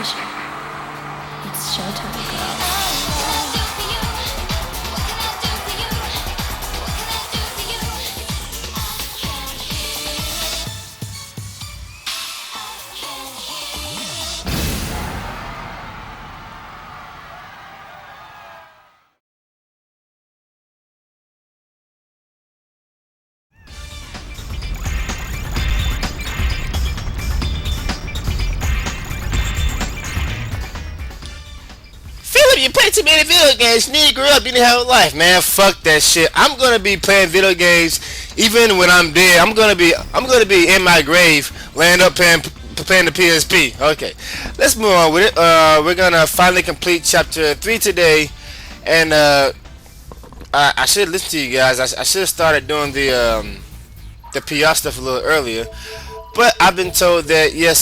official. It's showtime, girl. You play too many video games. You need to grow up. You need to have a life, man. Fuck that shit. I'm gonna be playing video games even when I'm dead. I'm gonna be in my grave, laying up playing the PSP. Okay, let's move on with it. We're gonna finally complete chapter 3 today, and I should listen to you guys. I should have started doing the PR stuff a little earlier. But I've been told that yes,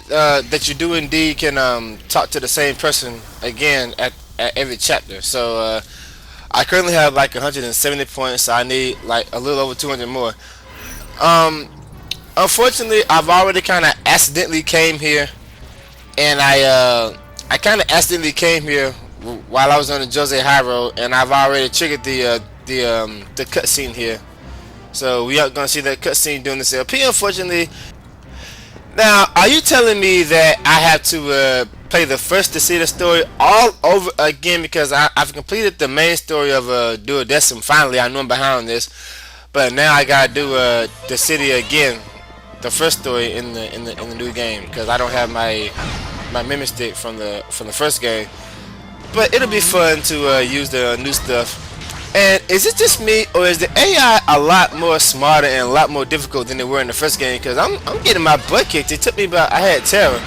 that you do indeed can talk to the same person again at every chapter. So I currently have like 170 points. So I need like a little over 200 more. Unfortunately, I've already kind of accidentally came here, and I kind of accidentally came here while I was on the Jose High Road, and I've already triggered the cutscene here. So we are gonna see that cutscene during this LP, unfortunately. Now, are you telling me that I have to play the first to see the story all over again because I've completed the main story of Duodecim? Finally, I know I'm behind this, but now I gotta do the city again, the first story in the new game because I don't have my memory stick from the first game. But it'll be fun to use the new stuff. And is it just me, or is the AI a lot more smarter and a lot more difficult than they were in the first game? Because I'm getting my butt kicked. It took me about, I had Terra,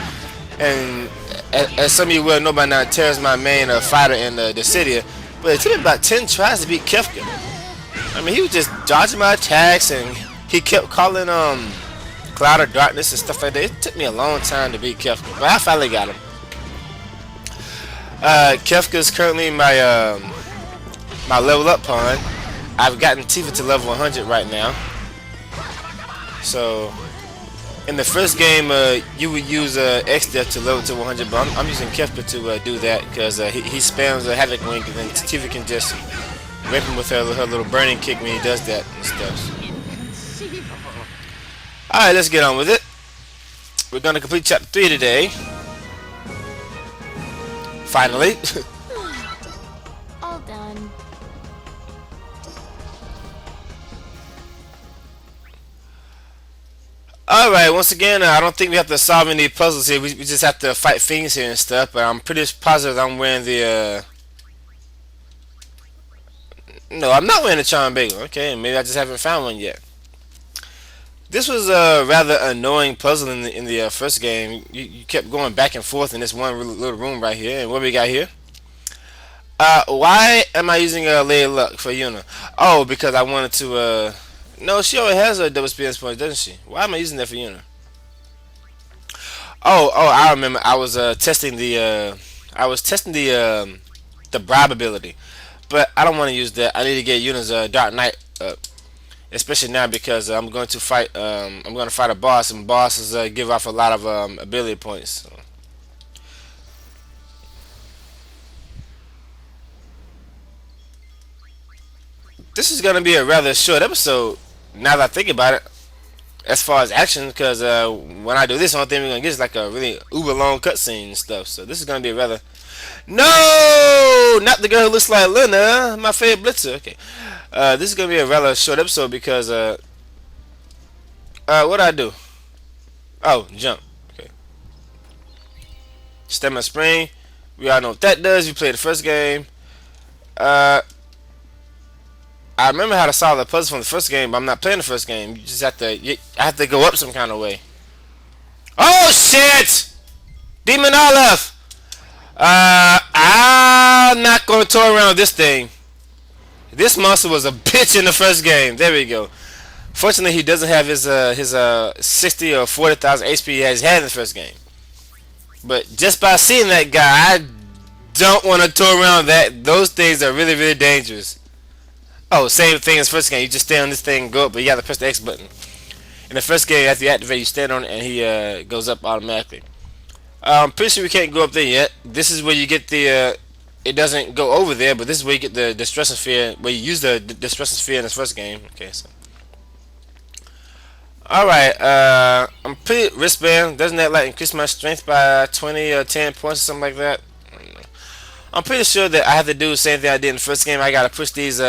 and as some of you will know by now, Terra's my main fighter in the city. But it took me about 10 tries to beat Kefka. I mean, he was just dodging my attacks, and he kept calling Cloud of Darkness and stuff like that. It took me a long time to beat Kefka, but I finally got him. Kefka's currently my level up pawn. I've gotten Tifa to level 100 right now. So in the first game you would use X-2 to level to 100, but I'm using Kefka to do that because he spams a Havoc Wing, and then Tifa can just rip him with her little burning kick when he does that and stuff. Alright, let's get on with it. We're gonna complete chapter 3 today. Finally. All done. Alright, once again, I don't think we have to solve any puzzles here. We just have to fight things here and stuff, but I'm pretty positive I'm wearing the, No, I'm not wearing the Charm Bagel. Okay, maybe I just haven't found one yet. This was a rather annoying puzzle in the first game. You kept going back and forth in this one little room right here. And what we got here? Why am I using Lay of Luck for Yuna? Oh, because I wanted to, no, she already has a double experience point, doesn't she? Why am I using that for Yuna? Oh, I remember. I was testing the bribe ability, but I don't want to use that. I need to get Yuna's Dark Knight up, especially now because I'm going to fight a boss, and bosses give off a lot of ability points. So. This is going to be a rather short episode, now that I think about it, as far as action, because when I do this, the only thing we're going to get is like a really uber long cutscene and stuff, so this is going to be a rather... No! Not the girl who looks like Luna, my favorite Blitzer. Okay, this is going to be a rather short episode because, what do I do? Oh, jump. Okay. Stamina Spring, we all know what that does. We played the first game. I remember how to solve the puzzle from the first game, but I'm not playing the first game. You just have to, I have to go up some kind of way. Oh shit! Demon Olive! I'm not gonna toy around with this thing. This monster was a bitch in the first game. There we go. Fortunately, he doesn't have his 60 or 40,000 HP he has had in the first game. But just by seeing that guy, I don't want to toy around that. Those things are really, really dangerous. Oh, same thing as first game. You just stay on this thing and go up, but you got to press the X button. In the first game, after you activate, you stand on it and he goes up automatically. I'm pretty sure we can't go up there yet. This is where you get the. It doesn't go over there, but this is where you get the Distressor Sphere, where you use the Distressor Sphere in this first game. Okay, so. Alright, I'm pretty wristband. Doesn't that like increase my strength by 20 or 10 points or something like that? I'm pretty sure that I have to do the same thing I did in the first game. I gotta push these,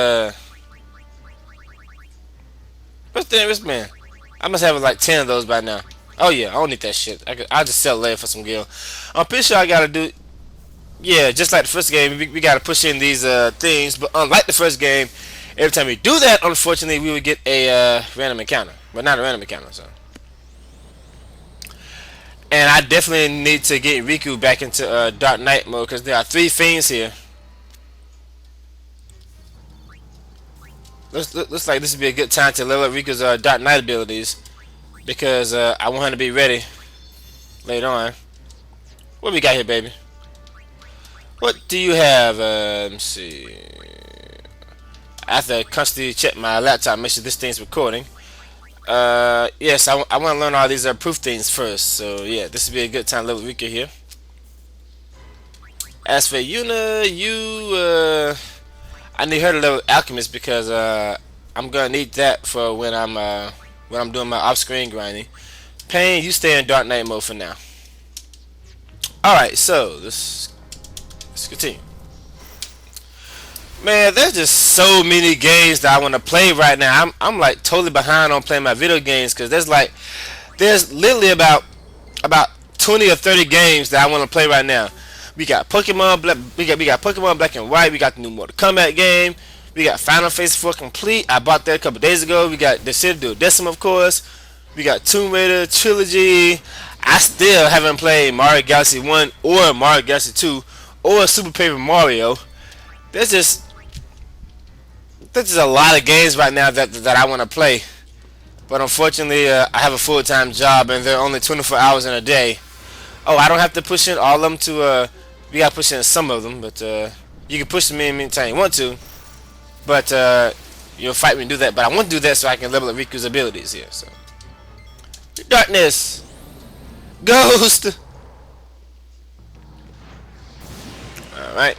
what's the wristband? I must have like 10 of those by now. Oh yeah, I don't need that shit. I'll just sell it later for some gil. I'm pretty sure I gotta do, yeah, just like the first game, we gotta push in these, things. But unlike the first game, every time we do that, unfortunately, we would get a, random encounter. But not a random encounter, so. And I definitely need to get Riku back into Dark Knight mode because there are 3 fiends here. Looks like this would be a good time to level up Riku's Dark Knight abilities because I want him to be ready later on. What we got here, baby? What do you have? Let me see. I have to constantly check my laptop, make sure this thing's recording. Yes, I want to learn all these proof things first. So yeah, this would be a good time to level Riku here. As for Yuna, I need her to level Alchemist because I'm gonna need that for when I'm doing my off-screen grinding. Pain, you stay in Dark Knight mode for now. All right, so let's continue. Man, there's just so many games that I want to play right now. I'm like totally behind on playing my video games because there's literally about 20 or 30 games that I want to play right now. We got Pokemon Black, we got Pokemon Black and White. We got the new Mortal Kombat game. We got Final Fantasy 4 Complete. I bought that a couple days ago. We got the City of Decima, of course. We got Tomb Raider Trilogy. I still haven't played Mario Galaxy 1 or Mario Galaxy 2 or Super Paper Mario. There's just a lot of games right now that I want to play, but unfortunately I have a full-time job and they're only 24 hours in a day. Oh, I don't have to push in all of them to we gotta push in some of them, but you can push them in anytime you want to, but you'll fight me and do that. But I want to do that so I can level up Riku's abilities here. So darkness, ghost. All right.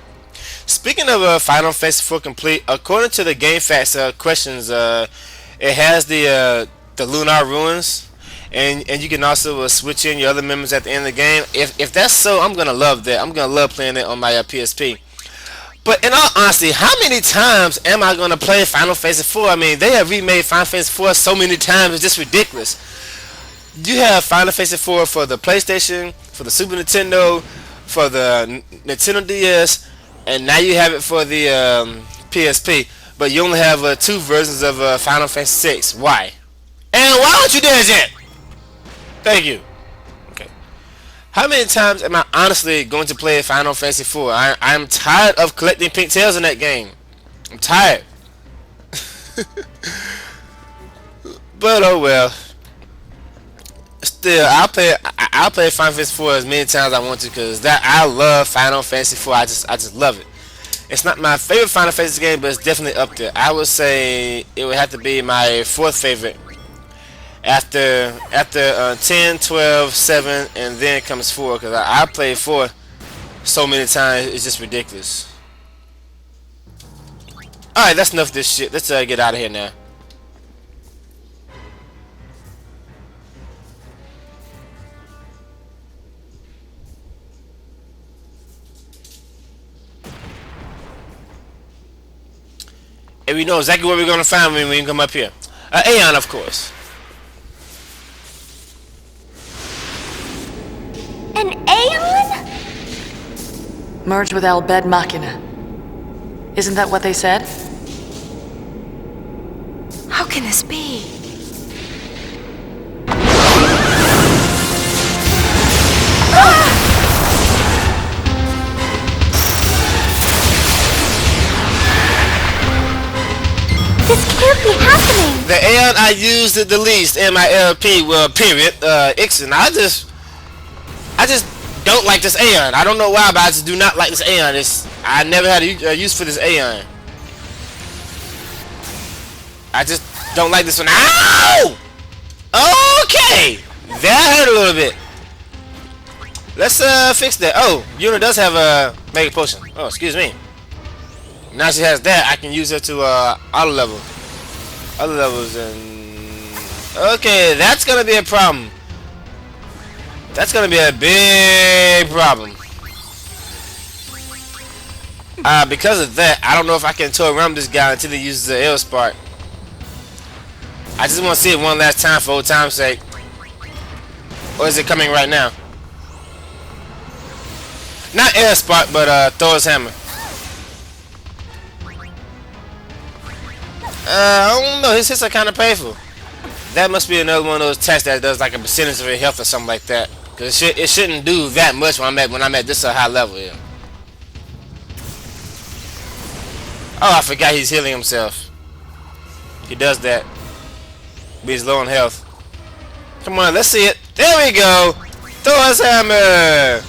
Speaking of Final Fantasy 4 Complete, according to the GameFAQs questions, it has the Lunar Ruins, and you can also switch in your other members at the end of the game. If that's so, I'm gonna love that. I'm gonna love playing it on my PSP. But in all honesty, how many times am I gonna play Final Fantasy 4? I mean, they have remade Final Fantasy 4 so many times, it's just ridiculous. You have Final Fantasy 4 for the PlayStation, for the Super Nintendo, for the Nintendo DS. And now you have it for the PSP, but you only have 2 versions of Final Fantasy 6. Why? And why don't you do this yet? Thank you. Okay. How many times am I honestly going to play Final Fantasy 4? I'm tired of collecting pink tails in that game. I'm tired. But oh well. Still, I'll play Final Fantasy 4 as many times as I want to because I love Final Fantasy 4. I just love it. It's not my favorite Final Fantasy game, but it's definitely up there. I would say it would have to be my 4th favorite after 10, 12, 7, and then comes 4 because I played 4 so many times. It's just ridiculous. All right, that's enough of this shit. Let's get out of here now. And we know exactly what we're gonna find when we come up here. Aeon, of course. An Aeon? Merge with Albed Machina. Isn't that what they said? How can this be? This can't be happening! The Aeon I used the least in my LP, well, period, Ixon. I just don't like this Aeon. I don't know why, but I just do not like this Aeon. I never had a use for this Aeon. I just don't like this one. Ow! Okay! That hurt a little bit. Let's fix that. Oh, Yuna does have a mega potion. Oh, excuse me. Now she has that. I can use her to auto level, other levels, and okay, that's gonna be a problem. That's gonna be a big problem. Because of that, I don't know if I can toy around this guy until he uses the L spark. I just want to see it one last time for old time's sake. Or is it coming right now? Not L spark, but Thor's hammer. I don't know. His hits are kind of painful. That must be another one of those tests that does like a percentage of your health or something like that. Cause it shouldn't do that much when I'm at this high level here. Oh, I forgot he's healing himself. He does that. But he's low on health. Come on, let's see it. There we go. Thor's hammer.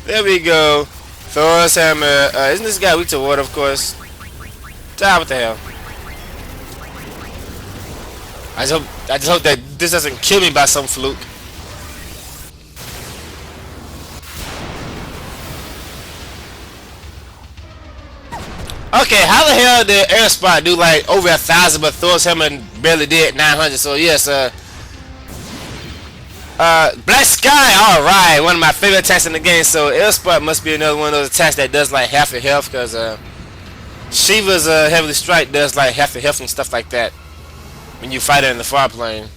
There we go. Thor's hammer. Isn't this guy weak to water? Of course. What the hell? I just hope that this doesn't kill me by some fluke. Okay, how the hell did Air Spot do like over 1,000, but Thor's hammer barely did 900? So yes, Black Sky. All right, one of my favorite attacks in the game. So Air Spot must be another one of those attacks that does like half your health, because Shiva's Heavily Strike does like half your health and stuff like that when you fight it in the far plane.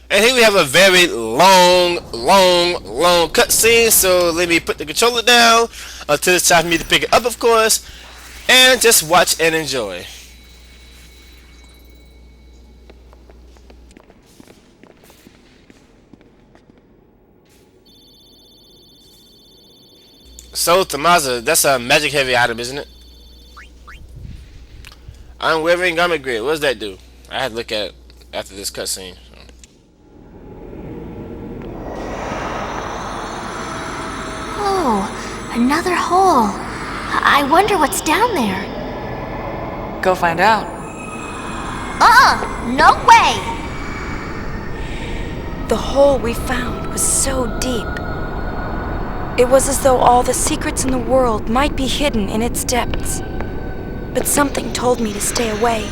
And here we have a very long cutscene, so let me put the controller down until it's time for me to pick it up, of course, and just watch and enjoy. So, Tamaza, that's a magic heavy item, isn't it? Unwavering garment grid. What does that do? I had to look at it after this cutscene. Oh, another hole. I wonder what's down there. Go find out. No way! The hole we found was so deep. It was as though all the secrets in the world might be hidden in its depths. But something told me to stay away.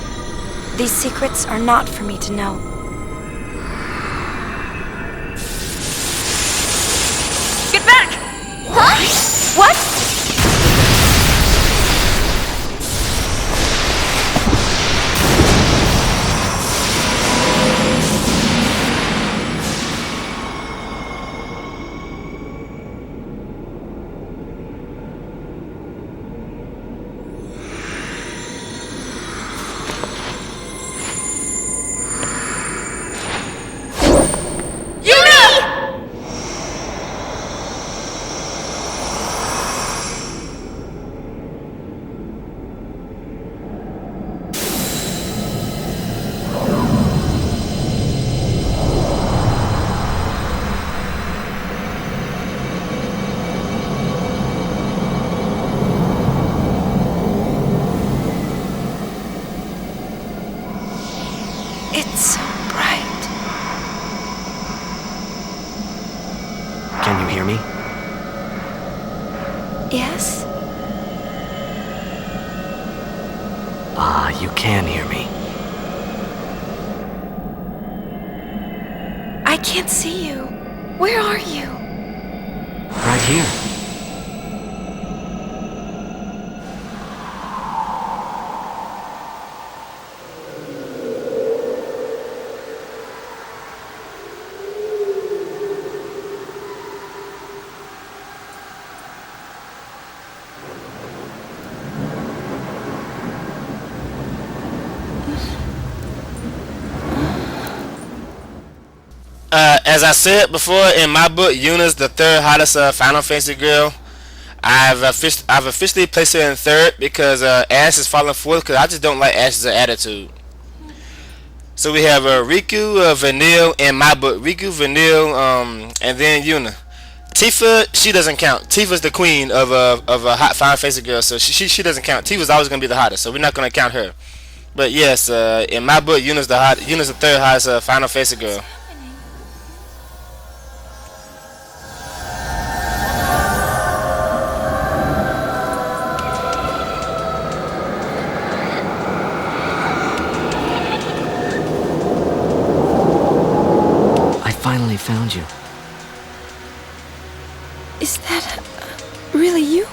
These secrets are not for me to know. Get back! Huh? What? It's so bright. Can you hear me? Yes? Ah, you can hear me. I can't see you. Where are you? Right here. As I said before, in my book, Yuna's the third hottest Final Fantasy girl. I've officially placed her in third because Ash is falling fourth, because I just don't like Ash's attitude. So we have Riku, Vanille in my book. Riku, Vanille, and then Yuna. Tifa, she doesn't count. Tifa's the queen of a hot Final Fantasy girl, so she doesn't count. Tifa's always gonna be the hottest, so we're not gonna count her. But yes, in my book, Yuna's the third hottest Final Fantasy girl. I finally found you. Is that really you?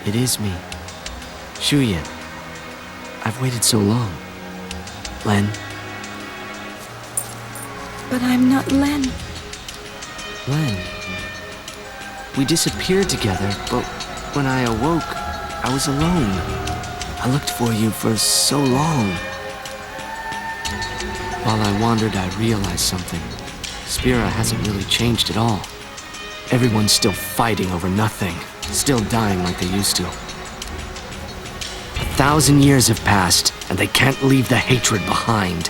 It is me. Shuya. I've waited so long. Len, But I'm not Len. Len. We disappeared together, but when I awoke, I was alone. I looked for you for so long. While I wandered, I realized something. Spira hasn't really changed at all. Everyone's still fighting over nothing, still dying like they used to. 1,000 years have passed, and they can't leave the hatred behind.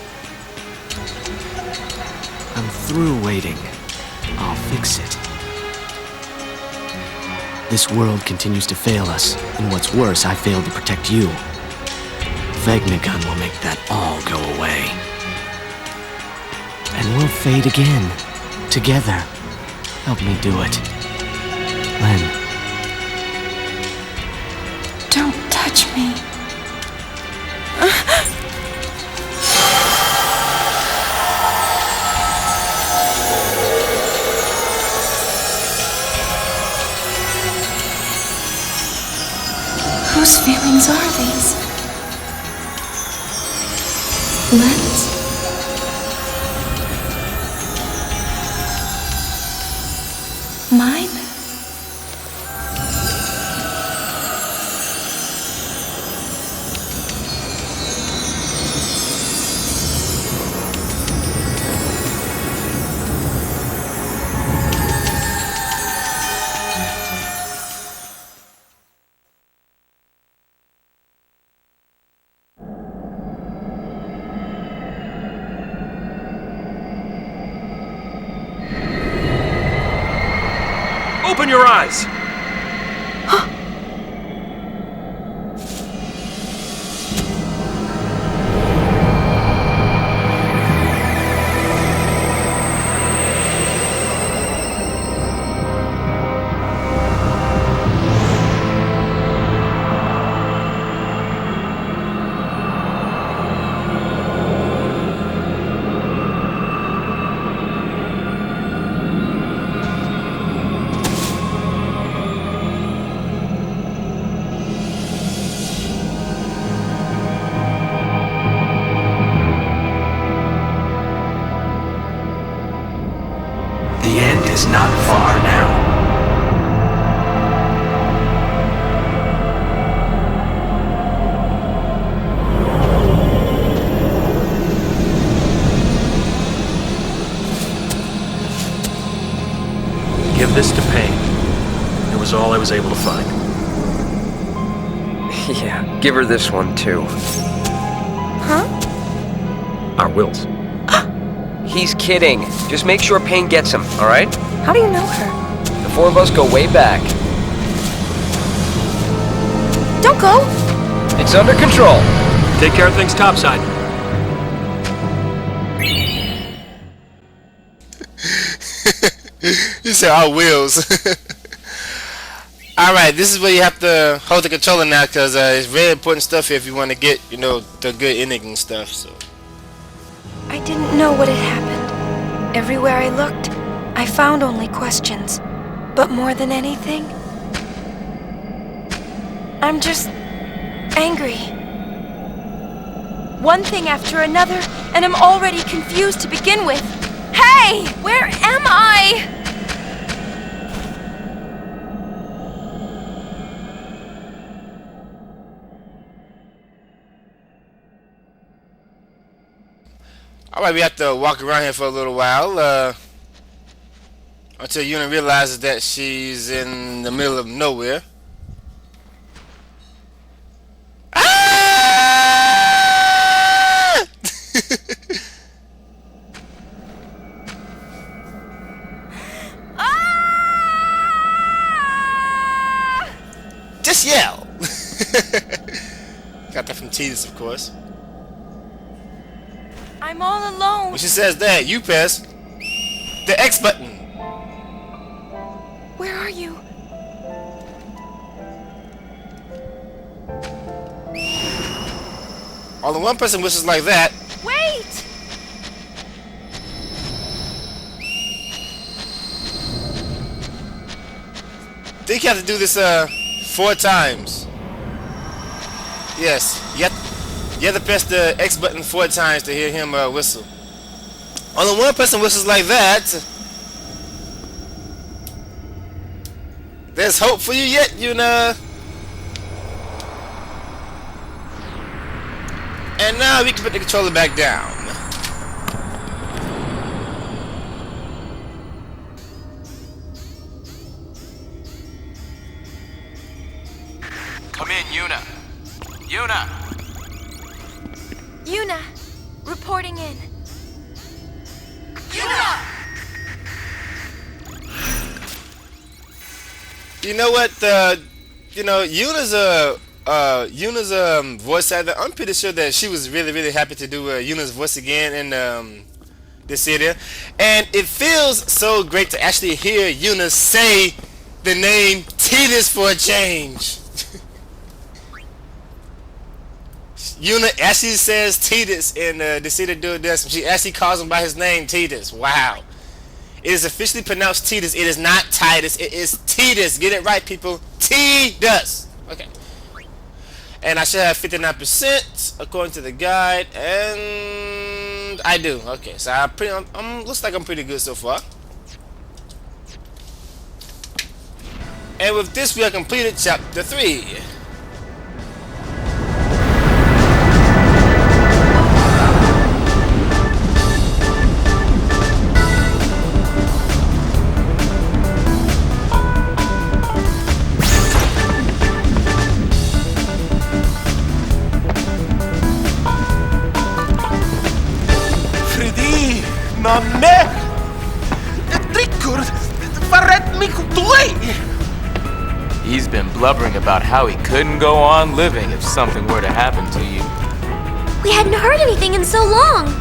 I'm through waiting. I'll fix it. This world continues to fail us, and what's worse, I failed to protect you. Vegnagun will make that all go away. And we'll fade again, together. Help me do it. Len. Don't touch me. Whose feelings are these? Len's? Mine? Open your eyes! The end is not far now. Give this to Pain. It was all I was able to find. Yeah, give her this one too. Huh? Our wills. He's kidding. Just make sure Pain gets him, alright? How do you know her? The four of us go way back. Don't go! It's under control. Take care of things topside. You said our wheels. Alright, this is where you have to hold the controller now, because it's very important stuff here if you want to get, you know, the good ending and stuff. So I didn't know what had happened. Everywhere I looked, I found only questions. But more than anything, I'm just angry. One thing after another, and I'm already confused to begin with. Hey! Where am I? alright, we have to walk around here for a little while, until Yuna realizes that she's in the middle of nowhere. Ah! Just yell. Got that from Titus, of course. I'm all alone. When she says that, you press the X button. Where are you? Only one person wishes like that. Wait! I think you have to do this 4 times. Yes, you have to press the X button 4 times to hear him whistle. Only one person whistles like that. There's hope for you yet, Yuna. And now we can put the controller back down. Come in, Yuna. Yuna! Yuna, reporting in. Yuna! You know what? Yuna's voice actor. I'm pretty sure that she was really happy to do Yuna's voice again in this area, and it feels so great to actually hear Yuna say the name Titus for a change. Yuna actually says Titus in the City Do This. She actually calls him by his name, Titus. Wow. It is officially pronounced Titus. It is not Titus. It is Titus. Get it right, people. Titus. Okay. And I should have 59% according to the guide, and I do. Okay, so looks like I'm pretty good so far. And with this, we have completed chapter 3. Mamma! Dricker! Verrätt mig dålig! He's been blubbering about how he couldn't go on living if something were to happen to you. We hadn't heard anything in so long.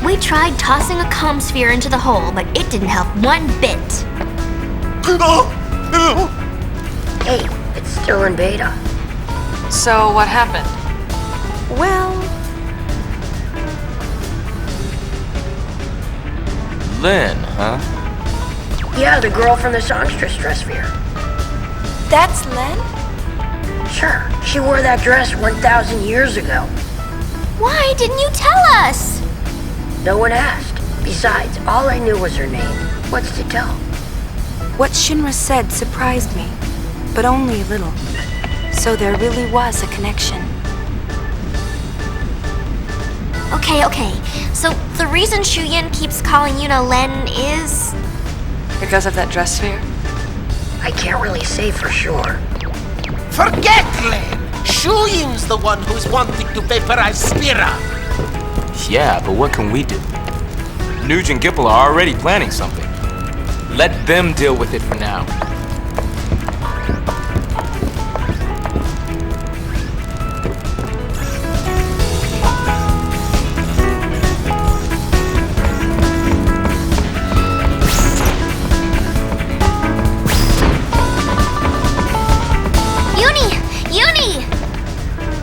We tried tossing a comm sphere into the hole, but it didn't help one bit. Hey, it's still in beta. So, what happened? Well, Lynn, huh? Yeah, the girl from the songstress dress sphere. that's Len? Sure, she wore that dress 1,000 years ago. Why didn't you tell us? No one asked. Besides, all I knew was her name. What's to tell? What Shinra said surprised me, but only a little. So there really was a connection. Okay. So the reason Shuyin keeps calling Yuna Len is... Because of that dress sphere? I can't really say for sure. Forget Len! Shuyin's the one who's wanting to vaporize Spira! Yeah, but what can we do? Nuge and Gipple are already planning something. Let them deal with it for now.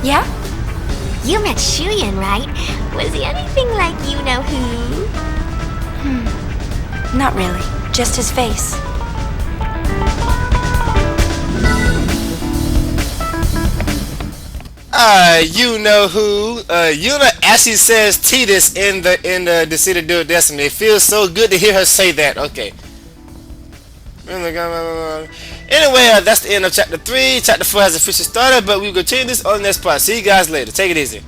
Yeah? You met Shuyin, right? Was he anything like you-know-who? Not really. Just his face. You know who? Yuna actually says Titus in the City Do Destiny. It feels so good to hear her say that. Okay. Anyway, that's the end of chapter 3. Chapter 4 has officially started, but we'll continue this on the next part. See you guys later. Take it easy.